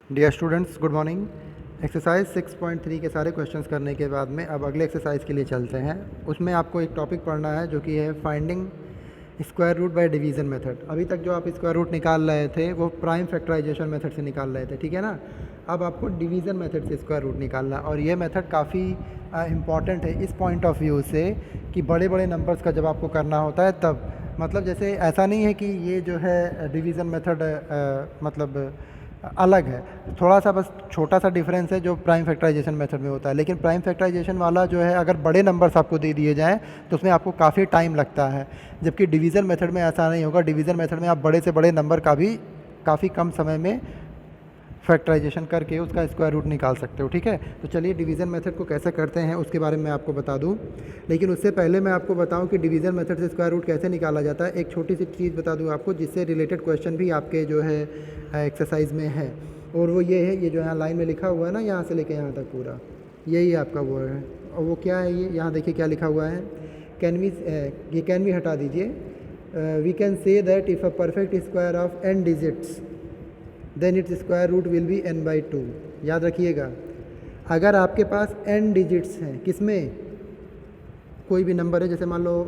Dear students, good morning. Exercise 6.3 के सारे questions करने के बाद में अब अगले एक्सरसाइज के लिए चलते हैं। उसमें आपको एक टॉपिक पढ़ना है जो कि है finding square root by division method. अभी तक जो आप स्क्वायर रूट निकाल रहे थे वो प्राइम फैक्टराइजेशन मेथड से निकाल रहे थे, ठीक है ना। अब आपको डिवीज़न मेथड से स्क्वायर रूट निकालना है और ये मेथड काफ़ी इम्पॉर्टेंट है इस पॉइंट ऑफ व्यू से कि बड़े बड़े नंबर्स का जब आपको करना होता है तब, मतलब जैसे ऐसा नहीं है कि ये जो है डिवीज़न मेथड मतलब अलग है, थोड़ा सा बस छोटा सा डिफरेंस है जो प्राइम फैक्टराइजेशन मेथड में होता है। लेकिन प्राइम फैक्टराइजेशन वाला जो है अगर बड़े नंबर्स आपको दे दिए जाएँ तो उसमें आपको काफ़ी टाइम लगता है, जबकि डिवीज़न मेथड में ऐसा नहीं होगा। डिवीज़न मेथड में आप बड़े से बड़े नंबर का भी काफ़ी कम समय में फैक्टराइजेशन करके उसका स्क्वायर रूट निकाल सकते हो, ठीक है। तो चलिए डिवीज़न मेथड को कैसे करते हैं उसके बारे में आपको बता दूं। लेकिन उससे पहले मैं आपको बताऊं कि डिवीज़न मेथड से स्क्वायर रूट कैसे निकाला जाता है। एक छोटी सी चीज़ बता दूं आपको जिससे रिलेटेड क्वेश्चन भी आपके जो है एक्सरसाइज में है, और वो ये है, ये जो यहाँ लाइन में लिखा हुआ है ना, यहाँ से लेके यहाँ तक पूरा यही आपका वो है। और वो क्या है, ये यहाँ देखिए क्या लिखा हुआ है। ये कैन वी हटा दीजिए। We can say that if a perfect square of n digits then its square root will be n/2। याद रखिएगा, अगर आपके पास n डिजिट्स हैं, किसमें, कोई भी नंबर है, जैसे मान लो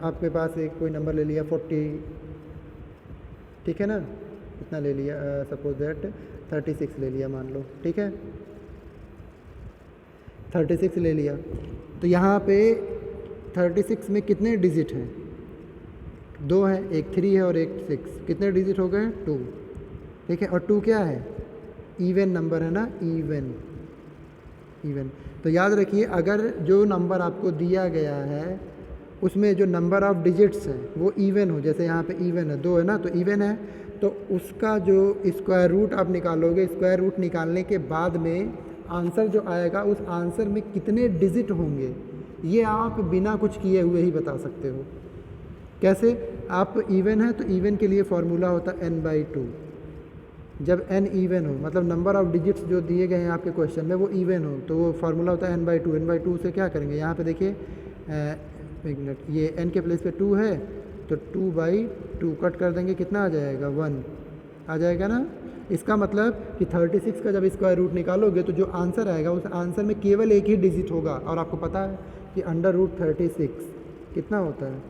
आपके पास एक कोई नंबर ले लिया 40, ठीक है ना, इतना ले लिया, सपोज दैट 36 ले लिया मान लो, ठीक है, 36 ले लिया। तो यहाँ पे 36 में कितने डिजिट हैं, दो हैं, एक 3 है और एक 6, कितने डिजिट हो गए, 2, ठीक है। और 2 क्या है, इवन नंबर है ना, इवन। तो याद रखिए, अगर जो नंबर आपको दिया गया है उसमें जो नंबर ऑफ डिजिट्स हैं वो इवन हो, जैसे यहाँ पे इवन है, 2 है ना, तो इवन है, तो उसका जो स्क्वायर रूट आप निकालोगे, स्क्वायर रूट निकालने के बाद में आंसर जो आएगा उस आंसर में कितने डिजिट होंगे ये आप बिना कुछ किए हुए ही बता सकते हो। कैसे, आप इवन है तो इवन के लिए फॉर्मूला होता है n/2। जब n इवन हो, मतलब नंबर ऑफ डिजिट्स जो दिए गए हैं आपके क्वेश्चन में वो इवन हो, तो वो फार्मूला होता है n/2। n/2 से क्या करेंगे, यहाँ पे देखिए, एक मिनट, ये n के प्लेस पे 2 है तो 2/2 कट कर देंगे, कितना आ जाएगा, 1 आ जाएगा ना। इसका मतलब कि 36 का जब स्क्वायर रूट निकालोगे तो जो आंसर आएगा उस आंसर में केवल एक ही डिजिट होगा, और आपको पता है कि √36 कितना होता है,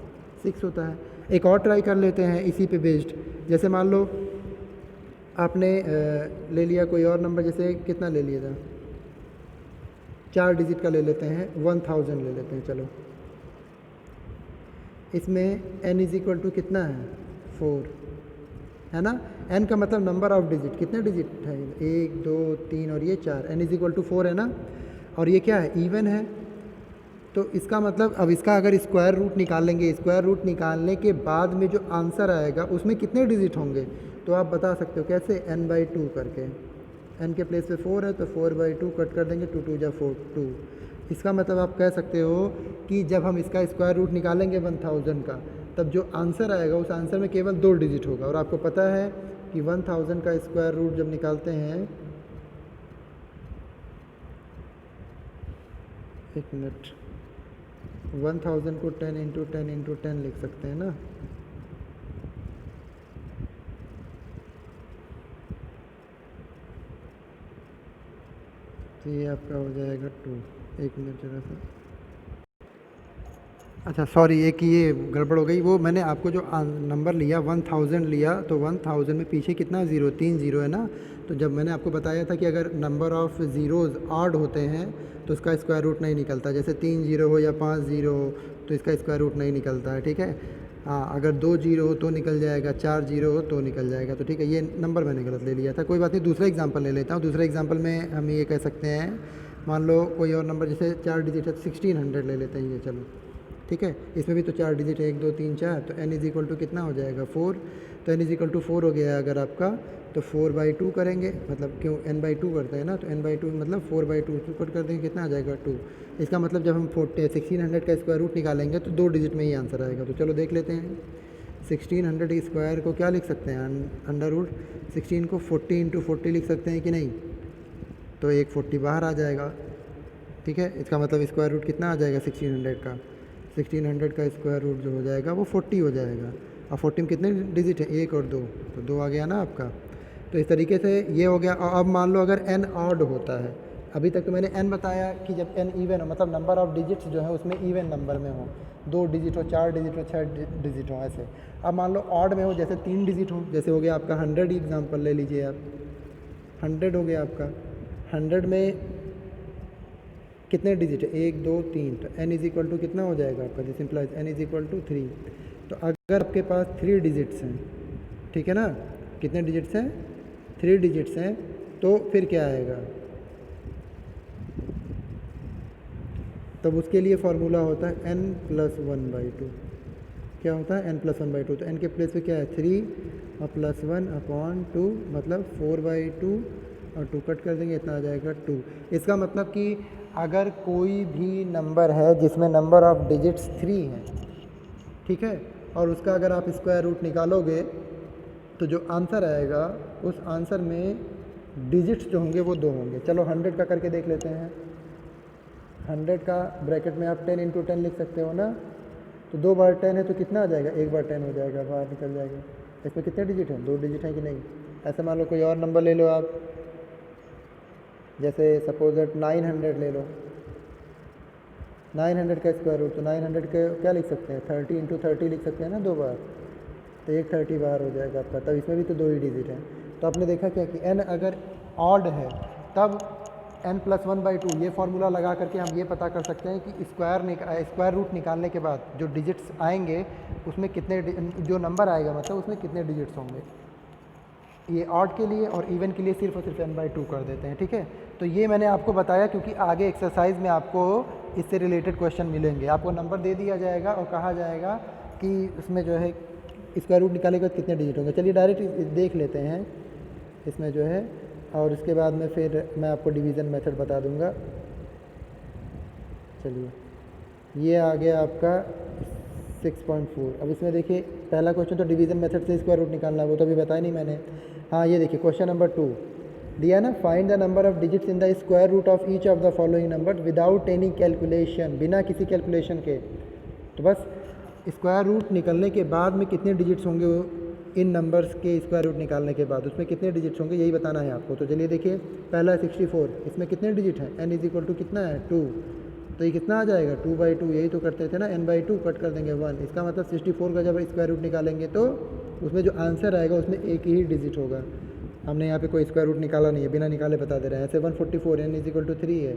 6 होता है। एक और ट्राई कर लेते हैं इसी पे बेस्ड। जैसे मान लो आपने ले लिया कोई और नंबर, जैसे कितना ले लिया था, 4 डिजिट का ले लेते हैं, 1000 ले लेते हैं, चलो। इसमें n = कितना है, 4 है ना। n का मतलब नंबर ऑफ डिजिट, कितने डिजिट है, 1 2 3 और ये 4, n = 4 है ना। और ये क्या है, इवन है, तो इसका मतलब अब इसका अगर स्क्वायर रूट निकालेंगे, स्क्वायर रूट निकालने के बाद में जो आंसर आएगा उसमें कितने डिजिट होंगे, तो आप बता सकते हो कैसे, n/2 करके। n के प्लेस पे 4 है तो 4/2 कट कर देंगे, 2 2 4 2। इसका मतलब आप कह सकते हो कि जब हम इसका स्क्वायर रूट निकालेंगे 1000 का, तब जो आंसर आएगा उस आंसर में केवल 2 डिजिट होगा। और आपको पता है कि 1000 का स्क्वायर रूट जब निकालते हैं, एक मिनट, 1000 को 10 × 10 × 10 लिख सकते हैं ना। तो ये आपका हो जाएगा 2, एक मिनट जरा सा, अच्छा सॉरी, एक ये गड़बड़ हो गई, वो मैंने आपको जो नंबर लिया 1000 लिया, तो 1000 में पीछे कितना ज़ीरो, 3 ज़ीरो है ना। तो जब मैंने आपको बताया था कि अगर नंबर ऑफ़ ज़ीरोज़ ऑड होते हैं तो इसका स्क्वायर रूट नहीं निकलता, जैसे 3 ज़ीरो हो या 5 ज़ीरो हो तो इसका स्क्वायर रूट नहीं निकलता है, ठीक है। हाँ, अगर 2 ज़ीरो हो तो निकल जाएगा, 4 ज़ीरो हो तो निकल जाएगा, तो ठीक है, ये नंबर मैंने गलत ले लिया था, कोई बात नहीं। दूसरा एग्जाम्पल ले लेता हूँ। दूसरे एग्जाम्पल में हम ये कह सकते हैं, मान लो कोई और नंबर, जैसे 4 डिजिट है, 1600 ले लेते हैं ये, चलो ठीक है। इसमें भी तो 4 डिजिट है, 1 2 3 4, तो n = कितना हो जाएगा, 4। तो n = 4 हो गया अगर आपका, तो 4/2 करेंगे, मतलब क्यों n/2 करते हैं ना, तो n/2 मतलब 4/2 कट कर देंगे, कितना आ जाएगा, 2। इसका मतलब जब हम 1600 का स्क्वायर रूट निकालेंगे तो 2 डिजिट में ही आंसर आएगा। तो चलो देख लेते हैं, 1600 स्क्वायर को क्या लिख सकते हैं, √16 को 40 × 40 लिख सकते हैं कि नहीं, तो एक 40 बाहर आ जाएगा, ठीक है। इसका मतलब स्क्वायर रूट कितना आ जाएगा 1600 का, 1600 का स्क्वायर रूट जो हो जाएगा वो 40 हो जाएगा। अब 40 में कितने डिजिट है, 1 और 2, तो 2 आ गया ना आपका। तो इस तरीके से ये हो गया। और अब मान लो अगर n ऑड होता है, अभी तक तो मैंने n बताया कि जब n इवन हो, मतलब नंबर ऑफ डिजिट्स जो है उसमें इवन नंबर में हो, 2 डिजिट हो, 4 डिजिट हो, 6 डिजिट हो ऐसे। अब मान लो ऑड में हो, जैसे 3 डिजिट हो, जैसे हो गया आपका 100 एग्जाम्पल ले लीजिए आप, 100 हो गया आपका। 100 में कितने डिजिट है, 1 2 3, तो n इज इक्वल टू कितना हो जाएगा आपका, जिस implies n is equal to 3। तो अगर आपके पास 3 डिजिट्स हैं, ठीक है ना, कितने डिजिट्स हैं, 3 डिजिट्स हैं, तो फिर क्या आएगा, तब उसके लिए फार्मूला होता है n+1/2। क्या होता है, n+1/2। तो n के प्लेस पे क्या है, 3 और +1/2, मतलब 4/2 और 2 कट कर देंगे, इतना आ जाएगा 2। इसका मतलब कि अगर कोई भी नंबर है जिसमें नंबर ऑफ डिजिट्स 3 हैं, ठीक है, और उसका अगर आप स्क्वायर रूट निकालोगे तो जो आंसर आएगा उस आंसर में डिजिट्स जो होंगे वो 2 होंगे। चलो 100 का करके देख लेते हैं। 100 का ब्रैकेट में आप 10 × 10 लिख सकते हो ना, तो 2 बार 10 है तो कितना आ जाएगा, 1 बार 10 हो जाएगा, बाहर निकल जाएगा। इसमें कितने डिजिट हैं, 2 डिजिट हैं कि नहीं। ऐसे मान लो कोई और नंबर ले लो आप, जैसे सपोज दैट 900 ले लो। 900 का स्क्वायर रूट, तो 900 के क्या लिख सकते हैं, 30 × 30 लिख सकते हैं ना 2 बार, तो 1 30 बाहर हो जाएगा आपका। तब इसमें भी तो 2 ही डिजिट हैं। तो आपने देखा क्या कि n अगर ऑड है तब n+1/2 ये फार्मूला लगा करके हम ये पता कर सकते हैं कि स्क्वायर रूट निकालने के बाद जो डिजिट्स आएंगे उसमें कितने, जो नंबर आएगा मतलब उसमें कितने डिजिट्स होंगे। ये ऑड के लिए और इवन के लिए सिर्फ और सिर्फ n/2 कर देते हैं, ठीक है। तो ये मैंने आपको बताया क्योंकि आगे एक्सरसाइज में आपको इससे रिलेटेड क्वेश्चन मिलेंगे। आपको नंबर दे दिया जाएगा और कहा जाएगा कि उसमें जो है स्क्वायर रूट निकालने के बाद कितने डिजिट होंगे। चलिए डायरेक्ट देख लेते हैं इसमें जो है, और उसके बाद में फिर मैं आपको डिवीज़न मेथड बता दूंगा। चलिए ये आ गया आपका 6.4। अब इसमें देखिए पहला क्वेश्चन तो डिवीज़न मेथड से स्क्वायर रूट निकालना, वो तो अभी बताया नहीं मैंने। हाँ ये देखिए क्वेश्चन नंबर 2 दिया ना, find the number of digits in the square root of each of the following number without any calculation, बिना किसी कैलकुलेशन के। तो बस स्क्वायर रूट निकलने के बाद में कितने डिजिट्स होंगे इन नंबर्स के स्क्वायर रूट निकालने के बाद उसमें कितने डिजिट्स होंगे, यही बताना है आपको। तो चलिए देखिए पहला 64, इसमें कितने डिजिट हैं, n इज इक्वल टू कितना है 2, तो ये कितना आ जाएगा 2/2, यही तो करते थे ना, n/2 कट कर देंगे 1। इसका मतलब 64 का जब स्क्वायर रूट निकालेंगे तो उसमें जो आंसर आएगा उसमें एक ही डिजिट होगा। हमने यहाँ पे कोई स्क्वायर रूट निकाला नहीं है, बिना निकाले बता दे रहे हैं। ऐसे 144, n इज इक्वल टू 3 है,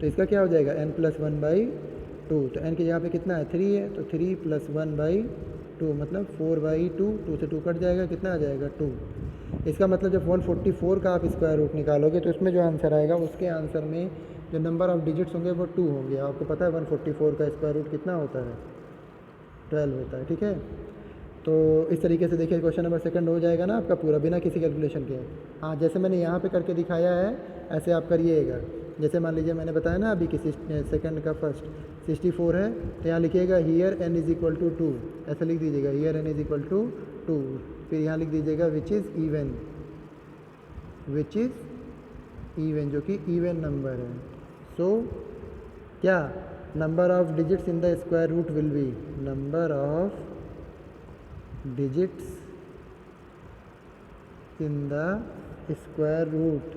तो इसका क्या हो जाएगा n+1/2। तो n के यहाँ पे कितना है 3 है, तो 3 + 1/2 मतलब 4/2, 2 से 2 कट जाएगा, कितना आ जाएगा 2। इसका मतलब जब 144 का आप स्क्वायर रूट निकालोगे तो इसमें जो आंसर आएगा उसके आंसर में जो नंबर ऑफ डिजिट्स होंगे वो 2 होंगे। आपको पता है 144 का स्क्वायर रूट कितना होता है, 12 होता है, ठीक है। तो इस तरीके से देखिए क्वेश्चन नंबर 2 हो जाएगा ना आपका पूरा बिना किसी कैलकुलेशन के। हाँ जैसे मैंने यहाँ पे करके दिखाया है ऐसे आप करिएगा। जैसे मान लीजिए मैंने बताया ना अभी कि सेकंड का फर्स्ट 64 है, तो यहाँ लिखिएगा here n is equal to 2, ऐसा लिख दीजिएगा here n is equal to 2। फिर यहाँ लिख दीजिएगा विच इज़ इवन, जो कि इवन नंबर है। सो क्या number of digits in the square root will be, number of digits in the square root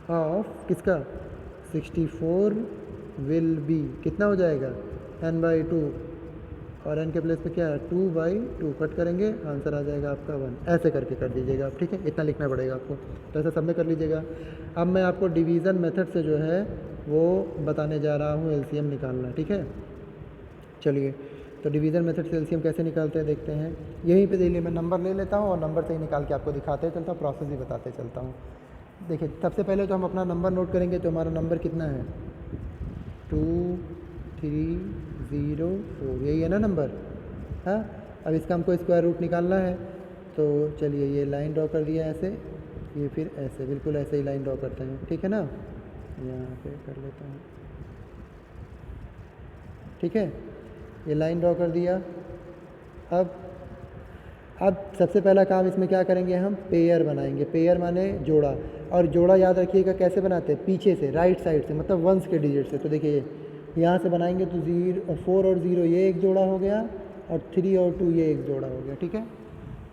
of किसका 64 विल बी, कितना हो जाएगा n/2, और n के प्लेस पे क्या है 2/2, कट करेंगे आंसर आ जाएगा आपका 1। ऐसे करके कर दीजिएगा आप, ठीक है, इतना लिखना पड़ेगा आपको। तो ऐसा सब में कर लीजिएगा। अब मैं आपको डिवीज़न मेथड से जो है वो बताने जा रहा हूँ एलसीएम निकालना, ठीक है। चलिए तो डिवीज़न मेथड से एलसीएम कैसे निकालते हैं देखते हैं। यहीं पे देखिए मैं नंबर ले लेता हूँ और नंबर से ही निकाल के आपको दिखाते चलता हूँ, प्रोसेस ही बताते चलता हूँ। देखिए सबसे पहले तो हम अपना नंबर नोट करेंगे, तो हमारा नंबर कितना है 2304, यही है ना नंबर। हाँ अब इसका हमको स्क्वायर रूट निकालना है, तो चलिए ये लाइन ड्रॉ कर दिया ऐसे, ये फिर ऐसे, बिल्कुल ऐसे ही लाइन ड्रॉ करते हैं, ठीक है ना। यहाँ पे कर लेता हूँ, ठीक है, ये लाइन ड्रॉ कर दिया। अब सबसे पहला काम इसमें क्या करेंगे, हम पेयर बनाएंगे। पेयर माने जोड़ा, और जोड़ा याद रखिएगा कैसे बनाते हैं, पीछे से राइट साइड से, मतलब वंस के डिजिट से। तो देखिए यहाँ से बनाएंगे तो 4 और 0 ये एक जोड़ा हो गया, और 3 और 2 ये एक जोड़ा हो गया, ठीक है।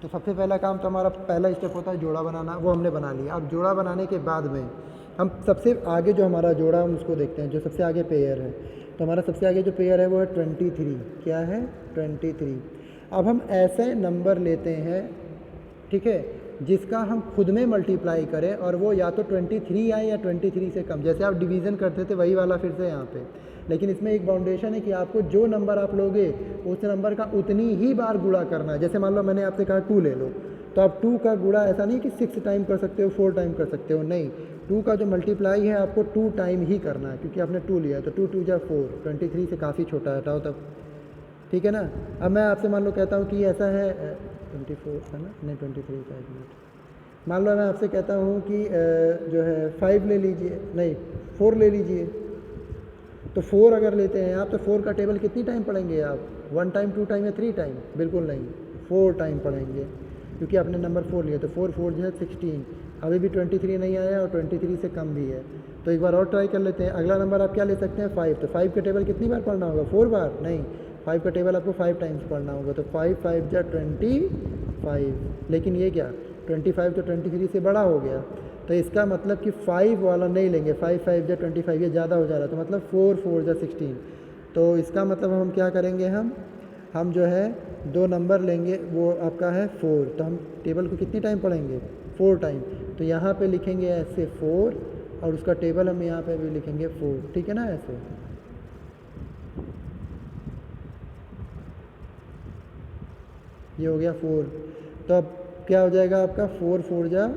तो सबसे पहला काम तो हमारा पहला स्टेप होता है जोड़ा बनाना, वो हमने बना लिया। अब जोड़ा बनाने के बाद में हम सबसे आगे जो हमारा जोड़ा हम उसको देखते हैं, जो सबसे आगे पेयर है। तो हमारा सबसे आगे जो पेयर है वो है 23। क्या है? 23। अब हम ऐसे नंबर लेते हैं, ठीक है, जिसका हम खुद में मल्टीप्लाई करें और वो या तो 23 आए या 23 से कम। जैसे आप डिवीज़न करते थे वही वाला फिर से यहाँ पे, लेकिन इसमें एक बाउंडेशन है कि आपको जो नंबर आप लोगे उस नंबर का उतनी ही बार गुणा करना है। जैसे मान लो मैंने आपसे कहा 2 ले लो, तो आप 2 का गुणा ऐसा नहीं कि 6 टाइम कर सकते हो, 4 टाइम कर सकते हो, नहीं, 2 का जो मल्टीप्लाई है आपको 2 टाइम ही करना है, क्योंकि आपने 2 लिया है। तो 2 2 जा 4, 23 से काफ़ी छोटा है, हटाओ तब, ठीक है ना। अब मैं आपसे मान लो कहता हूँ कि ऐसा है 24 है ना, नहीं 23 का, 1 मिनट, मान लो मैं आपसे कहता हूँ कि जो है 5 ले लीजिए, नहीं 4 ले लीजिए। तो 4 अगर लेते हैं आप, तो 4 का टेबल कितनी टाइम पढ़ेंगे आप? 1 टाइम, 2 टाइम या 3 टाइम? बिल्कुल नहीं, 4 टाइम पढ़ेंगे, क्योंकि आपने नंबर 4 लिया। तो 4 4 जो है 16, अभी भी 23 नहीं आया और 23 से कम भी है। तो एक बार और ट्राई कर लेते हैं। अगला नंबर आप क्या ले सकते हैं? 5। तो 5 का टेबल कितनी बार पढ़ना होगा? 4 बार? नहीं, 5 का टेबल आपको 5 टाइम्स पढ़ना होगा। तो 5 5 जा 25, लेकिन ये क्या, 25 तो 23 से बड़ा हो गया। तो इसका मतलब कि 5 वाला नहीं लेंगे, 5 5 जा 25, ये ज़्यादा हो जा रहा है। तो मतलब 4 4 जा 16। तो इसका मतलब हम क्या करेंगे, हम जो है 2 नंबर लेंगे, वो आपका है 4। तो हम टेबल को कितनी टाइम पढ़ेंगे? 4 टाइम। तो यहाँ पे लिखेंगे ऐसे 4, और उसका टेबल हम यहाँ पे भी लिखेंगे 4, ठीक है ना, ऐसे। ये हो गया 4। तो अब क्या हो जाएगा आपका? 4 4 जा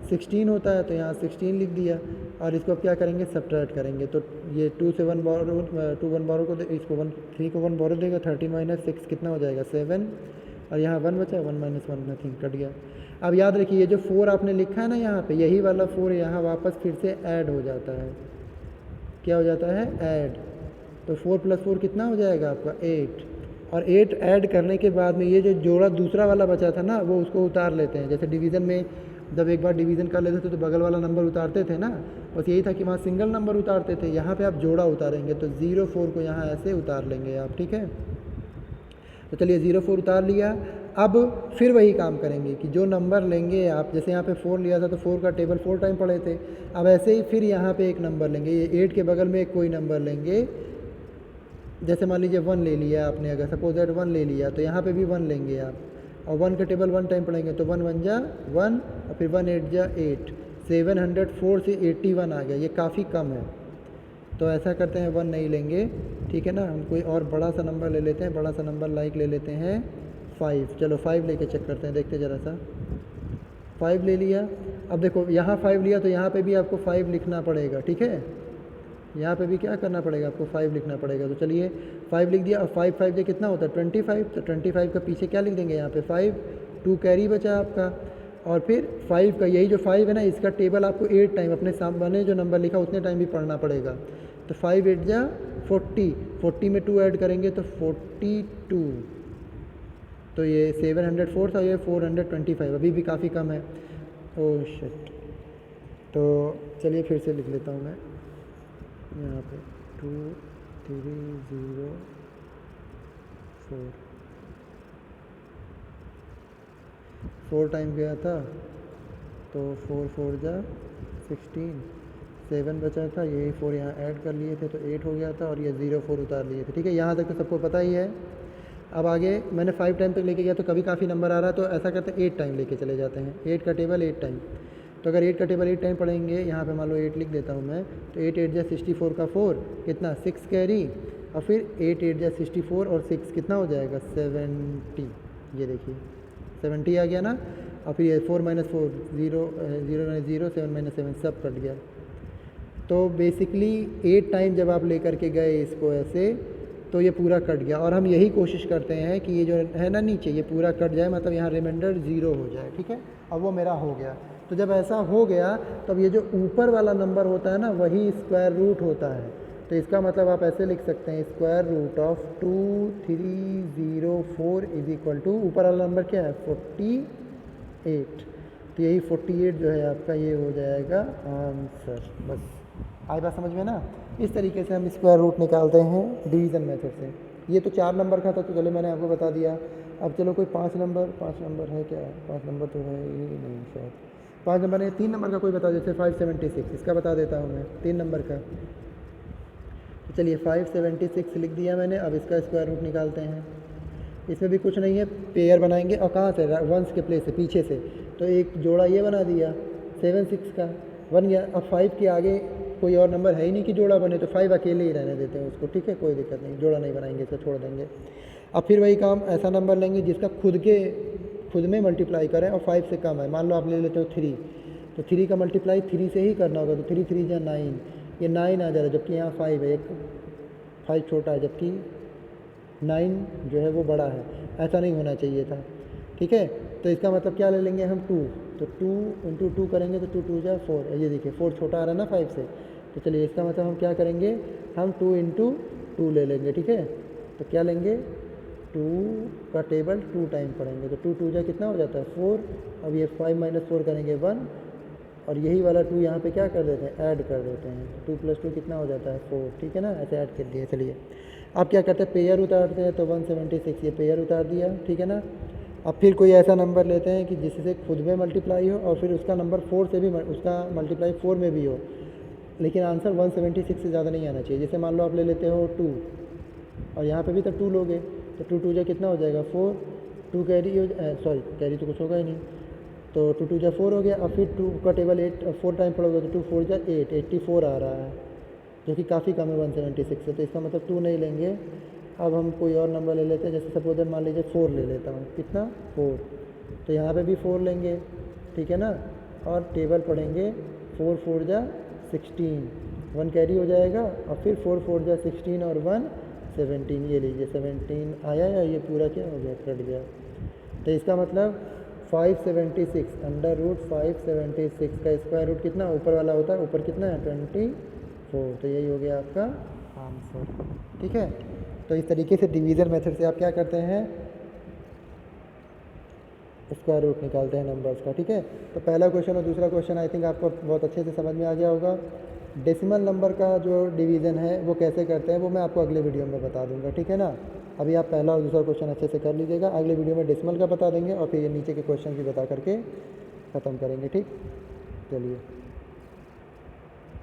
16 होता है, तो यहाँ 16 लिख दिया। और इसको अब क्या करेंगे? सब्ट्रैक्ट करेंगे। तो ये 2 से 1 बोरो, 2 1 बोरो को इसको 1 3 को 1 बोरो देगा, 13 माइनस 6 कितना हो जाएगा? 7। और यहाँ 1 बचा, 1 माइनस 1 नथिंग, कट गया। अब याद रखिए, ये जो 4 आपने लिखा है ना यहाँ पे, यही वाला 4 यहाँ वापस फिर से ऐड हो जाता है। क्या हो जाता है? ऐड। तो 4 + 4 कितना हो जाएगा आपका? 8। और 8 ऐड करने के बाद में ये जो जोड़ा दूसरा वाला बचा था ना, वो उसको उतार लेते हैं। जैसे डिवीज़न में जब एक बार डिवीज़न कर लेते थे तो बगल वाला नंबर उतारते थे ना, बस यही था कि वहाँ सिंगल नंबर उतारते थे, यहाँ पे आप जोड़ा उतारेंगे। तो 0 4 को यहाँ ऐसे उतार लेंगे आप, ठीक है। तो चलिए 0 4 उतार लिया। अब फिर वही काम करेंगे कि जो नंबर लेंगे आप, जैसे यहाँ पे 4 लिया था तो 4 का टेबल 4 टाइम पढ़े थे। अब ऐसे ही फिर यहाँ पे एक नंबर लेंगे, ये 8 के बगल में एक कोई नंबर लेंगे। जैसे मान लीजिए 1 ले लिया आपने, अगर सपोज दैट 1 ले लिया, तो यहाँ पे भी 1 लेंगे आप, और 1 का टेबल 1 टाइम पढ़ेंगे। तो 1 1 जा 1, और फिर 1 8 जा 8, 704 से 81 आ गया, ये काफ़ी कम है। तो ऐसा करते हैं, 1 नहीं लेंगे, ठीक है ना। हम कोई और बड़ा सा नंबर ले लेते हैं, बड़ा सा नंबर लाइक ले लेते हैं 5। चलो 5 लेके चेक करते हैं, देखते ज़रा सा। 5 ले लिया। अब देखो यहाँ 5 लिया, तो यहाँ पे भी आपको 5 लिखना पड़ेगा, ठीक है। यहाँ पे भी क्या करना पड़ेगा आपको? 5 लिखना पड़ेगा। तो चलिए 5 लिख दिया। और 5 5 से कितना होता है? 25। तो 25 का पीछे क्या लिख देंगे? यहाँ पे 5, 2 कैरी बचा आपका। और फिर 5 का यही जो 5 है ना, इसका टेबल आपको 8 टाइम अपने सामने जो नंबर लिखा उतने टाइम भी पढ़ना पड़ेगा। तो 5 8 जा 40, 40 में 2 ऐड करेंगे तो 42। तो ये 704 था, ये 425, अभी भी काफ़ी कम है। Oh shit. तो चलिए फिर से लिख लेता हूँ मैं यहाँ पे 2 3 0 4, 4 टाइम गया था, तो 4 4 जा 16, 7 बचा था, यही 4 यहाँ ऐड कर लिए थे तो 8 हो गया था, और ये 0 4 उतार लिए थे, ठीक है। यहाँ तक तो सबको पता ही है। अब आगे मैंने 5 टाइम तक लेके गया, तो कभी काफ़ी नंबर आ रहा है, तो ऐसा करते हैं 8 टाइम लेके चले जाते हैं। 8 का टेबल 8 टाइम। तो अगर 8 का टेबल 8 टाइम पढ़ेंगे, यहाँ पे मान लो 8 लिख देता हूँ मैं, तो 8 8 जा 64 का 4 कितना? 6 कैरी, और फिर 8 8 जा 64 और 6 कितना हो जाएगा? 70। ये देखिए 70 आ गया ना। और फिर ये 4 - 4 0 0 0, 7 - 7 सब कट गया। तो बेसिकली 8 टाइम जब आप लेकर के गए इसको ऐसे, तो ये पूरा कट गया। और हम यही कोशिश करते हैं कि ये जो है ना नीचे, ये पूरा कट जाए, मतलब यहाँ रिमाइंडर 0 हो जाए, ठीक है। अब वो मेरा हो गया। तो जब ऐसा हो गया, तब ये जो ऊपर वाला नंबर होता है ना, वही स्क्वायर रूट होता है। तो इसका मतलब आप ऐसे लिख सकते हैं, square root of 2304 is equal to, ऊपर वाला नंबर क्या है? 48। तो यही 48 जो है आपका, ये हो जाएगा आंसर। बस आई बात समझ में ना। इस तरीके से हम स्क्वायर रूट निकालते हैं डिवीज़न मेथड से। ये तो 4 नंबर का था, तो चलो मैंने आपको बता दिया। अब चलो कोई 5 नंबर है क्या? 5 नंबर तो है ही नहीं शायद। 5 नंबर है, 3 नंबर का कोई बता देते, 576 इसका बता देता हूँ मैं, 3 नंबर का। तो चलिए 576 लिख दिया मैंने। अब इसका स्क्वायर रूट निकालते हैं। इसमें भी कुछ नहीं है, पेयर बनाएंगे और कहाँ से? वंस के प्लेस से, पीछे से। तो एक जोड़ा ये बना दिया 7 6 का, बन गया। अब 5 के आगे कोई और नंबर है ही नहीं कि जोड़ा बने, तो 5 अकेले ही रहने देते हैं उसको, ठीक है, कोई दिक्कत नहीं, जोड़ा नहीं बनाएंगे, इसको छोड़ देंगे। अब फिर वही काम, ऐसा नंबर लेंगे जिसका खुद में मल्टीप्लाई करें और 5 से कम है। मान लो आप ले लेते हो 3, तो 3 का मल्टीप्लाई 3 से ही करना होगा, तो 3 3 जा 9, ये 9 आ जा रहा है, जबकि यहाँ 5 है, एक 5 छोटा है, जबकि 9 जो है वो बड़ा है। ऐसा नहीं होना चाहिए था, ठीक है। तो इसका मतलब क्या ले लेंगे हम? 2, तो 2 इंटू 2 करेंगे तो 2 2 जा 4, ये देखिए 4 छोटा आ रहा है ना 5 से। तो चलिए इसका मतलब हम क्या करेंगे, हम 2 इंटू 2 ले लेंगे, ठीक है। तो क्या लेंगे, 2 का टेबल 2 टाइम पढ़ेंगे, तो 2 2 जा कितना हो जाता है 4। अब ये 5 माइनस 4 करेंगे 1, और यही वाला 2 यहाँ पे क्या कर देते हैं, ऐड कर देते हैं। 2 + 2 कितना हो जाता है 4, ठीक है ना, ऐसे ऐड कर दिए। चलिए अब क्या करते हैं, पेयर उतारते हैं, तो 176 ये पेयर उतार दिया, ठीक है ना। अब फिर कोई ऐसा नंबर लेते हैं कि जिससे खुद में मल्टीप्लाई हो और फिर उसका नंबर 4 से भी, उसका मल्टीप्लाई 4 में भी हो, लेकिन आंसर 176 से ज़्यादा नहीं आना चाहिए। जैसे मान लो आप ले लेते हो 2, और यहाँ पे भी तो 2 लोगे, तो 2 2 जा कितना हो जाएगा 4, 2 कैरी हो, सॉरी कैरी तो कुछ होगा ही नहीं, तो 2 2 जा 4 हो गया। अब फिर 2 का टेबल 4 टाइम पढ़ोगे तो 2 4 जा 8, 84 आ रहा है, जो कि काफ़ी कम है 176 से, तो इसका मतलब 2 नहीं लेंगे। अब हम कोई और नंबर ले लेते हैं, जैसे सपोज मान लीजिए 4 ले लेता हूँ, कितना 4, तो यहाँ पे भी 4 लेंगे, ठीक है ना, और टेबल पढ़ेंगे 4 4 जा 16, 1 कैरी हो जाएगा, और फिर 4 4 जा 16 और 1 17, ये लीजिए 17 आया, या ये पूरा क्या हो गया, कट गया। तो इसका मतलब 576 √576 का स्क्वायर रूट कितना ऊपर वाला होता है, ऊपर कितना है 24, तो यही हो गया आपका आंसर, ठीक है। तो इस तरीके से डिवीज़न मेथड से आप क्या करते हैं, स्क्वायर रूट निकालते हैं नंबर्स का, ठीक है। तो पहला क्वेश्चन और दूसरा क्वेश्चन आई थिंक आपको बहुत अच्छे से समझ में आ गया होगा। डेसिमल नंबर का जो डिवीज़न है वो कैसे करते हैं वो मैं आपको अगले वीडियो में बता दूंगा, ठीक है ना। अभी आप पहला और दूसरा क्वेश्चन अच्छे से कर लीजिएगा, अगले वीडियो में डेसिमल का बता देंगे और फिर ये नीचे के क्वेश्चन भी बता करके ख़त्म करेंगे, ठीक। चलिए।